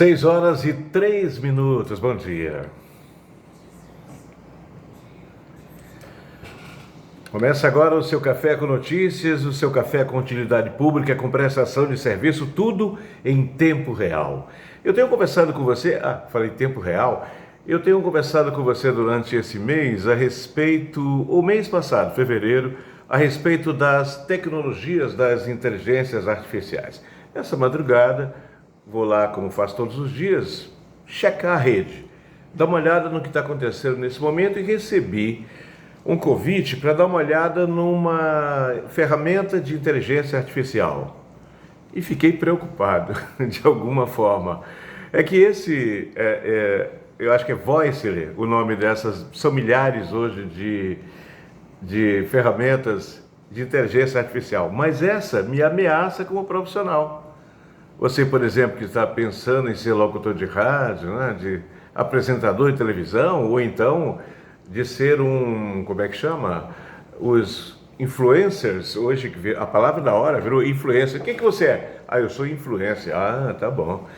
6 horas e 3 minutos, bom dia. Começa agora o seu café com notícias, o seu café com utilidade pública, com prestação de serviço, tudo em tempo real. Eu tenho conversado com você, falei tempo real, eu tenho conversado com você durante esse mês a respeito, o mês passado, fevereiro, a respeito das tecnologias das inteligências artificiais. Essa madrugada, vou lá, como faço todos os dias, checar a rede, dar uma olhada no que está acontecendo nesse momento e recebi um convite para dar uma olhada numa ferramenta de inteligência artificial. E fiquei preocupado, de alguma forma. É que eu acho que é Voicely, o nome dessas, são milhares hoje de ferramentas de inteligência artificial, mas essa me ameaça como profissional. Você, por exemplo, que está pensando em ser locutor de rádio, né, de apresentador de televisão, ou então de ser como é que chama? Os influencers, hoje a palavra da hora virou influencer. O que você é? Eu sou influencer. Tá bom.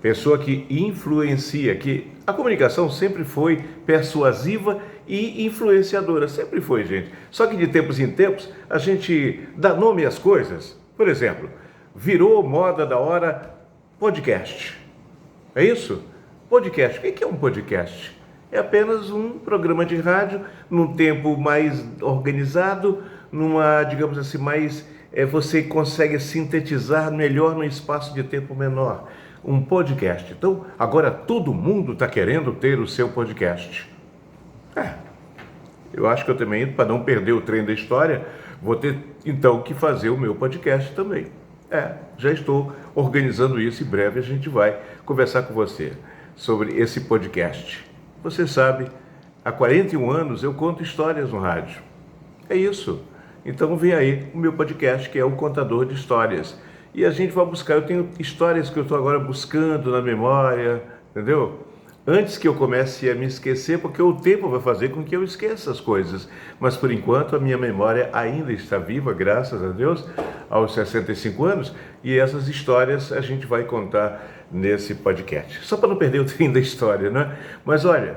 Pessoa que influencia, que a comunicação sempre foi persuasiva e influenciadora, sempre foi, gente. Só que de tempos em tempos a gente dá nome às coisas. Por exemplo, virou moda da hora podcast. É isso? Podcast. O que é um podcast? É apenas um programa de rádio num tempo mais organizado, numa, digamos assim, você consegue sintetizar melhor num espaço de tempo menor. Um podcast. Então, agora todo mundo está querendo ter o seu podcast. Eu acho que eu também, para não perder o trem da história, vou ter então que fazer o meu podcast também. Já estou organizando isso, em breve a gente vai conversar com você sobre esse podcast. Você sabe, há 41 anos eu conto histórias no rádio. É isso. Então vem aí o meu podcast, que é o Contador de Histórias. E a gente vai buscar, eu tenho histórias que eu estou agora buscando na memória, entendeu? Antes que eu comece a me esquecer, porque o tempo vai fazer com que eu esqueça as coisas. Mas por enquanto a minha memória ainda está viva, graças a Deus, aos 65 anos. E essas histórias a gente vai contar nesse podcast. Só para não perder o trem da história, né? Mas olha,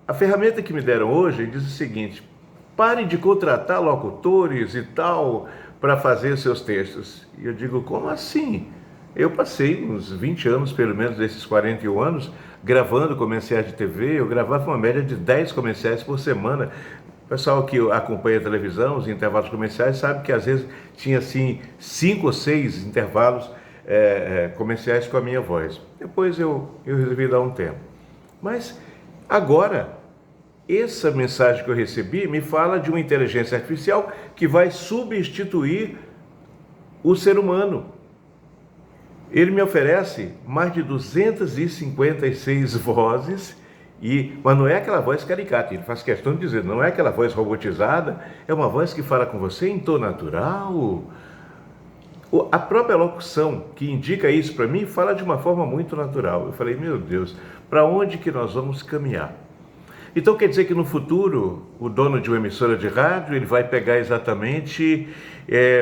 a ferramenta que me deram hoje diz o seguinte: pare de contratar locutores e tal para fazer seus textos. E eu digo, como assim? Eu passei uns 20 anos, pelo menos desses 41 anos, gravando comerciais de TV. Eu gravava uma média de 10 comerciais por semana. O pessoal que acompanha a televisão, os intervalos comerciais, sabe que às vezes tinha assim 5 ou 6 intervalos comerciais com a minha voz. Depois eu resolvi dar um tempo. Mas agora, essa mensagem que eu recebi me fala de uma inteligência artificial que vai substituir o ser humano. Ele me oferece mais de 256 vozes, mas não é aquela voz caricata, ele faz questão de dizer, não é aquela voz robotizada, é uma voz que fala com você em tom natural. A própria locução que indica isso para mim fala de uma forma muito natural. Eu falei, meu Deus, para onde que nós vamos caminhar? Então quer dizer que no futuro o dono de uma emissora de rádio ele vai pegar exatamente,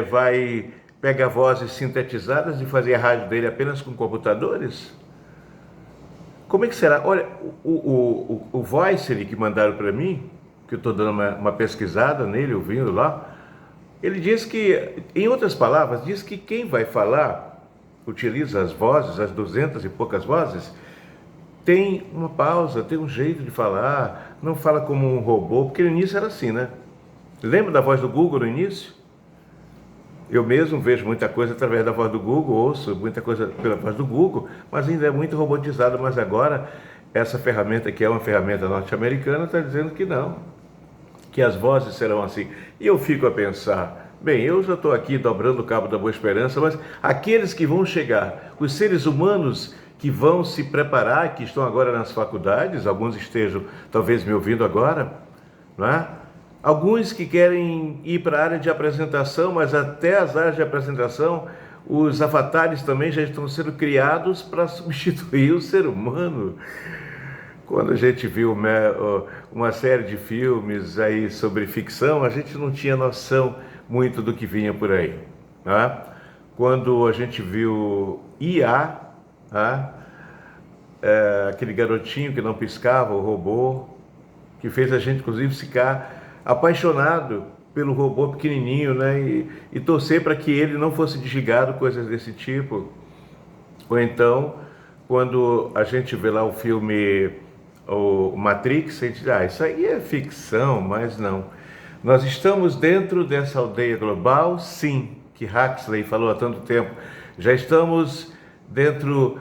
vai pegar vozes sintetizadas e fazer a rádio dele apenas com computadores? Como é que será? Olha, o Voicely que mandaram para mim, que eu estou dando uma pesquisada nele, ouvindo lá, ele diz que, em outras palavras, diz que quem vai falar, utiliza as vozes, as 200 e poucas vozes, tem uma pausa, tem um jeito de falar, não fala como um robô, porque no início era assim, né? Lembra da voz do Google no início? Eu mesmo vejo muita coisa através da voz do Google, ouço muita coisa pela voz do Google, mas ainda é muito robotizado. Mas agora, essa ferramenta, que é uma ferramenta norte-americana, está dizendo que não, que as vozes serão assim. E eu fico a pensar, bem, eu já estou aqui dobrando o cabo da Boa Esperança, mas aqueles que vão chegar, os seres humanos que vão se preparar, que estão agora nas faculdades, alguns estejam talvez me ouvindo agora, não é? Alguns que querem ir para a área de apresentação, mas até as áreas de apresentação, os avatares também já estão sendo criados para substituir o ser humano. Quando a gente viu uma série de filmes aí sobre ficção, a gente não tinha noção muito do que vinha por aí, né? Quando a gente viu IA, né? aquele garotinho que não piscava, o robô, que fez a gente inclusive ficar apaixonado pelo robô pequenininho, né? E torcer para que ele não fosse desligado, coisas desse tipo. Ou então, quando a gente vê lá o filme o Matrix, a gente diz, isso aí é ficção, mas não. Nós estamos dentro dessa aldeia global, sim, que Huxley falou há tanto tempo. Já estamos dentro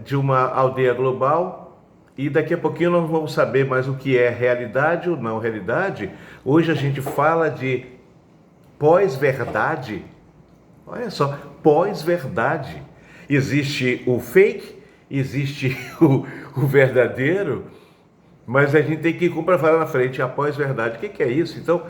de uma aldeia global e daqui a pouquinho nós vamos saber mais o que é realidade ou não realidade. Hoje a gente fala de pós-verdade. Olha só, pós-verdade. Existe o fake, existe o verdadeiro, mas a gente tem que ir para falar na frente, a pós-verdade. O que é isso? Então,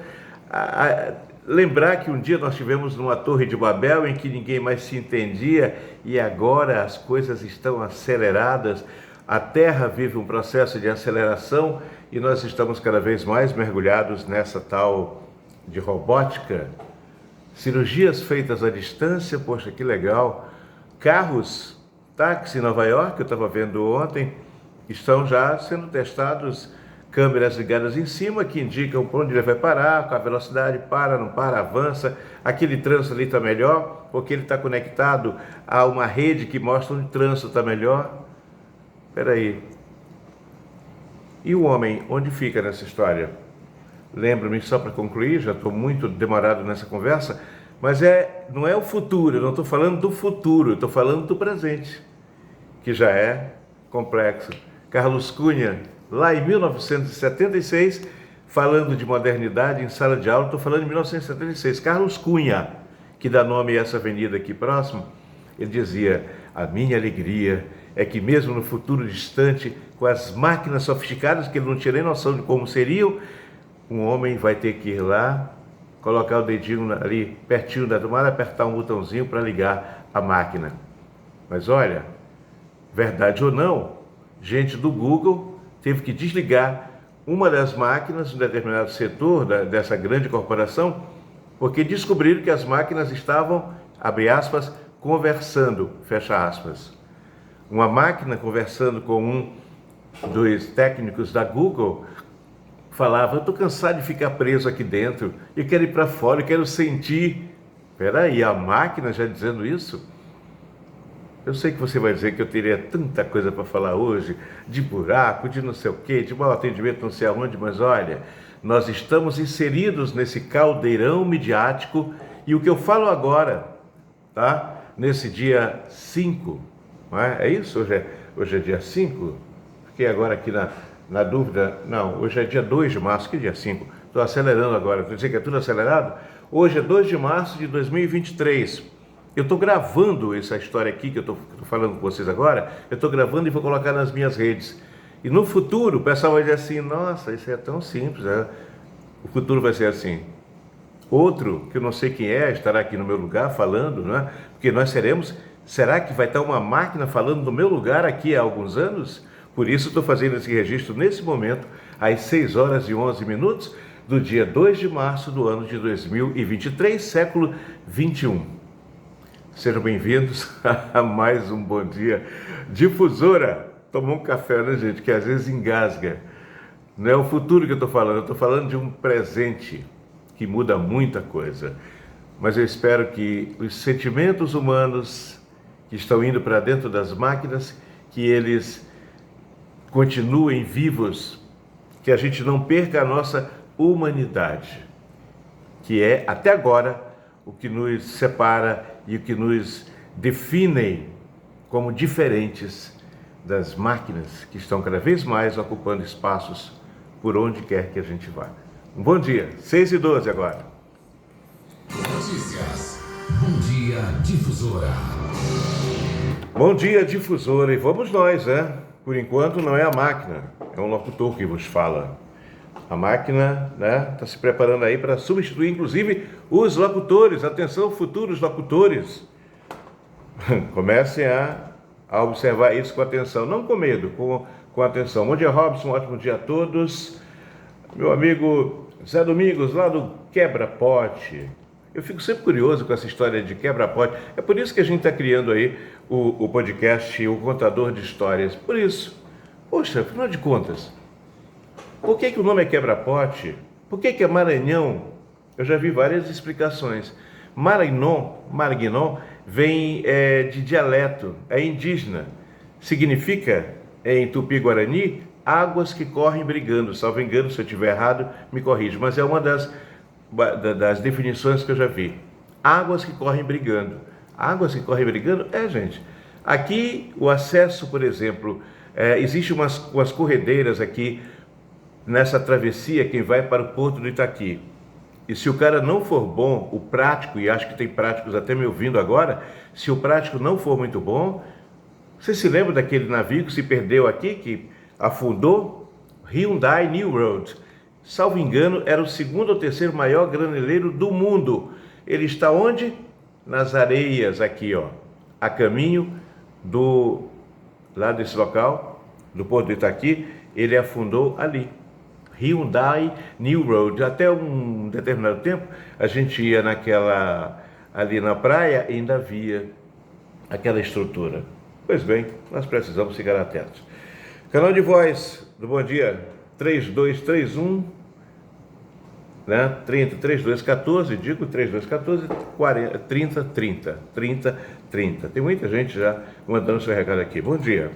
lembrar que um dia nós estivemos numa torre de Babel em que ninguém mais se entendia e agora as coisas estão aceleradas, a Terra vive um processo de aceleração e nós estamos cada vez mais mergulhados nessa tal de robótica, cirurgias feitas à distância, poxa, que legal, carros, táxi em Nova York, eu estava vendo ontem, estão já sendo testados, câmeras ligadas em cima que indicam por onde ele vai parar, com a velocidade, para, não para, avança, aquele trânsito ali está melhor, porque ele está conectado a uma rede que mostra onde o trânsito está melhor. Espera aí, e o homem, onde fica nessa história? Lembro-me, só para concluir, já estou muito demorado nessa conversa, mas não é o futuro, eu não estou falando do futuro, eu estou falando do presente, que já é complexo. Carlos Cunha, lá em 1976, falando de modernidade em sala de aula, estou falando em 1976, Carlos Cunha, que dá nome a essa avenida aqui próximo, ele dizia, a minha alegria é que mesmo no futuro distante, com as máquinas sofisticadas, que ele não tinha nem noção de como seriam, um homem vai ter que ir lá, colocar o dedinho ali pertinho da tomada, apertar um botãozinho para ligar a máquina. Mas olha, verdade ou não, gente do Google teve que desligar uma das máquinas em um determinado setor dessa grande corporação, porque descobriram que as máquinas estavam, abre aspas, conversando, fecha aspas. Uma máquina conversando com um dos técnicos da Google falava, eu estou cansado de ficar preso aqui dentro, eu quero ir para fora, eu quero sentir. Espera aí, a máquina já dizendo isso? Eu sei que você vai dizer que eu teria tanta coisa para falar hoje, de buraco, de não sei o quê, de mau atendimento não sei aonde, mas olha, nós estamos inseridos nesse caldeirão midiático e o que eu falo agora, tá? Nesse dia 5, não é? É isso? Hoje é dia 5? Fiquei agora aqui na dúvida. Não, hoje é dia 2 de março, que dia 5? Estou acelerando agora, estou dizendo que é tudo acelerado? Hoje é 2 de março de 2023. Eu estou gravando essa história aqui que eu estou falando com vocês agora, eu estou gravando e vou colocar nas minhas redes. E no futuro o pessoal vai dizer assim, nossa, isso é tão simples, né? O futuro vai ser assim. Outro, que eu não sei quem estará aqui no meu lugar falando, né? Porque nós será que vai estar uma máquina falando no meu lugar aqui há alguns anos? Por isso estou fazendo esse registro nesse momento, às 6 horas e 11 minutos, do dia 2 de março do ano de 2023, século 21. Sejam bem-vindos a mais um Bom Dia Difusora. Tomou um café, né, gente, que às vezes engasga. Não é o futuro que eu estou falando, eu estou falando de um presente que muda muita coisa. Mas eu espero que os sentimentos humanos que estão indo para dentro das máquinas, que eles continuem vivos, que a gente não perca a nossa humanidade, que é, até agora, o que nos separa e o que nos define como diferentes das máquinas que estão cada vez mais ocupando espaços por onde quer que a gente vá. Um bom dia, 6h12 agora. Notícias. Bom Dia Difusora. Bom dia, Difusora. E vamos nós, né? Por enquanto não é a máquina, é um locutor que vos fala. A máquina, né, está se preparando aí para substituir, inclusive, os locutores. Atenção, futuros locutores. Comecem a observar isso com atenção, não com medo, com atenção. Bom dia, Robson, ótimo dia a todos. Meu amigo Zé Domingos, lá do Quebra-Pote. Eu fico sempre curioso com essa história de quebra-pote. É por isso que a gente está criando aí o podcast, o Contador de Histórias. Por isso. Poxa, afinal de contas, por que o nome é quebra-pote? Por que é Maranhão? Eu já vi várias explicações. Marignon, vem de dialeto, é indígena. Significa, em Tupi-Guarani, águas que correm brigando. Salvo engano, se eu estiver errado, me corrija. Mas é uma das definições que eu já vi. Águas que correm brigando. Águas que correm brigando? Gente. Aqui, o acesso, por exemplo, existe umas corredeiras aqui, nessa travessia, quem vai para o Porto do Itaqui. E se o cara não for bom, o prático, e acho que tem práticos até me ouvindo agora, se o prático não for muito bom, você se lembra daquele navio que se perdeu aqui, que afundou? Hyundai New Road. Salvo engano, era o segundo ou terceiro maior graneleiro do mundo. Ele está onde? Nas areias aqui, ó, a caminho lá desse local, do Porto do Itaqui. Ele afundou ali. Hyundai New Road. Até um determinado tempo, a gente ia ali na praia e ainda havia aquela estrutura. Pois bem, nós precisamos ficar atentos. Canal de voz do Bom Dia, 3231, né? 3214, digo 3214, 3030. Tem muita gente já mandando seu recado aqui. Bom dia.